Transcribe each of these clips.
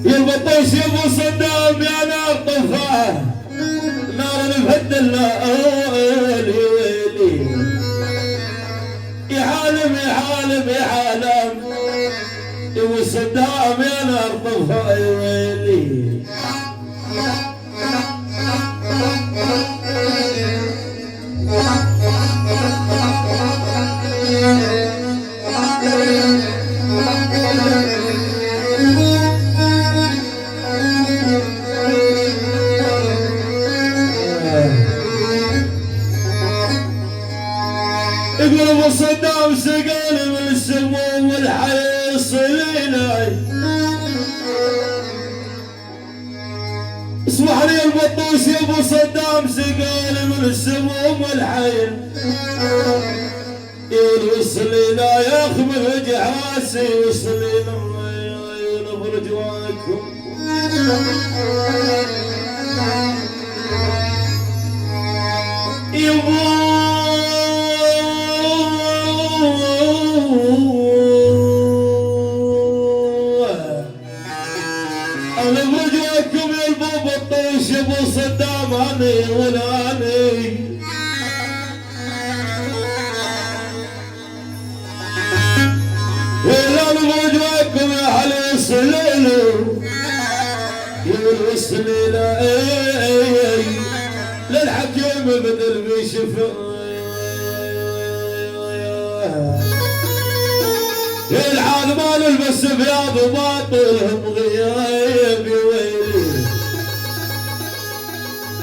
يا البطوش يا ابو صدام يا نار طفاه نار نبهدل ويلي ويلي يا عالم يا عالم يا عالم يا ابو صدام يا نار طفاه يا ويلي يقول ابو صدام سقاني من السموم والحي يصليني اسمح لي البطوش يا ابو صدام سقاني من السموم والحي يوصلينا يا اخ من جحاسي يوصلينا ينبر جواكم يبو انا برجوكم يا البابا الطيش يا ابو صدام هاني ولاني يا برجوكم يا حلي السليلو يا السليلة للحكيم بدل بيشفى العاد ما نلبس ثياب وباطلهم غياب يا ويلي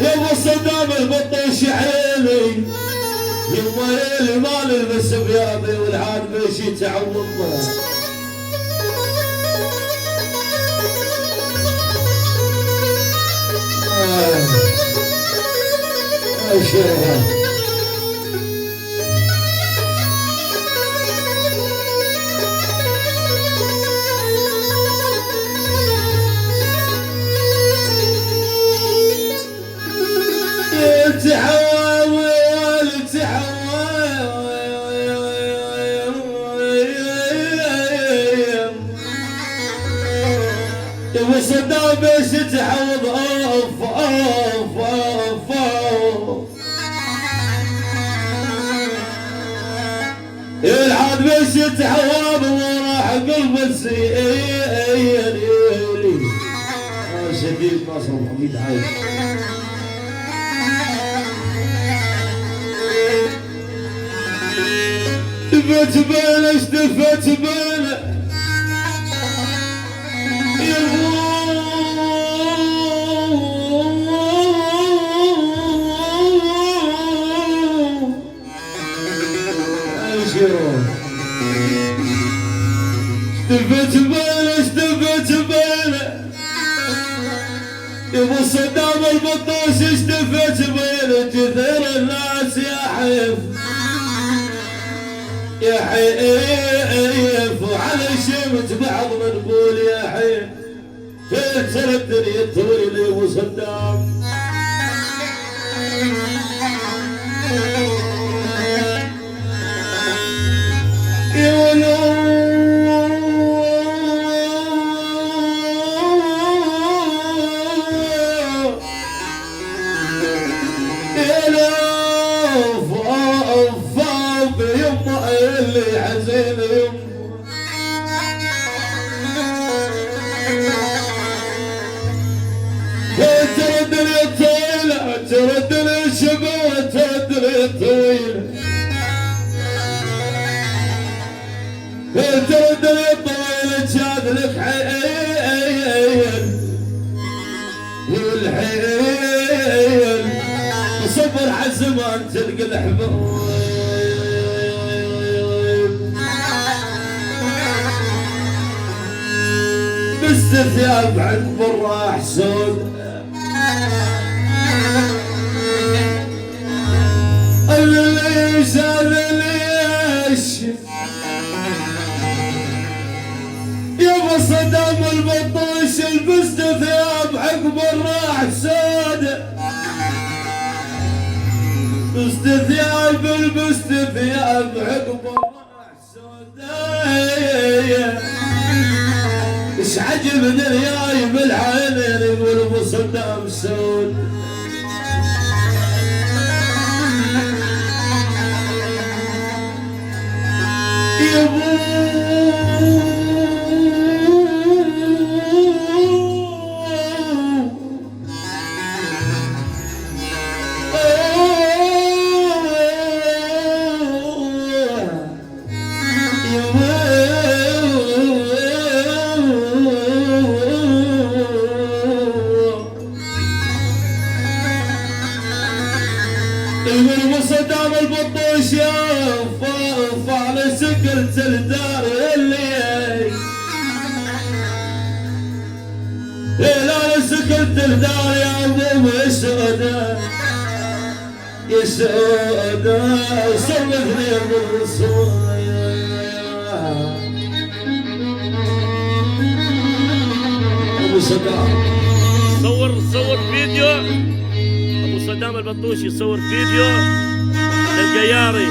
يا ابو صدام البطوش عيني يا ويلي ما نلبس ثيابي والعاد ماشي تعوضنا شيخ صدام بس تعوض اوف اوف اوف اوف العاد بس تعوض وراح قلب السيل شديد ناصر محمد عايش دفت بينه اشتفت بينه اشتفت بينه اشتفت بينه يا ابو صدام البطوش اشتفت بينه كثير الناس يا حيف يا حيف وعلى شمت بعضنا نقول يا حيف تكسر الدنيا الطويل يا ابو صدام يا اللي حزين ترد لي طويلة ترد لي شبوة ترد لي طويلة ترد لي طويلة شاد لك حيل والحيل صبر عالزمان تلقى الحبوب بالثياب عند براح سود ليش هذا ليش يا ابو صدام البطوش لبست ثياب عقب الراح سود لبست ثياب عقب الراح سود عجب دنياي بالعينين يقول ابو صدام سود يقول صدام البطوش يا فارس قلت الدار اللي لا سكت الدار يا ابو يسودا يسودا صرفني بالرسول ابو صدام صور فيديو ابو صدام البطوشي، صور فيديو للقياري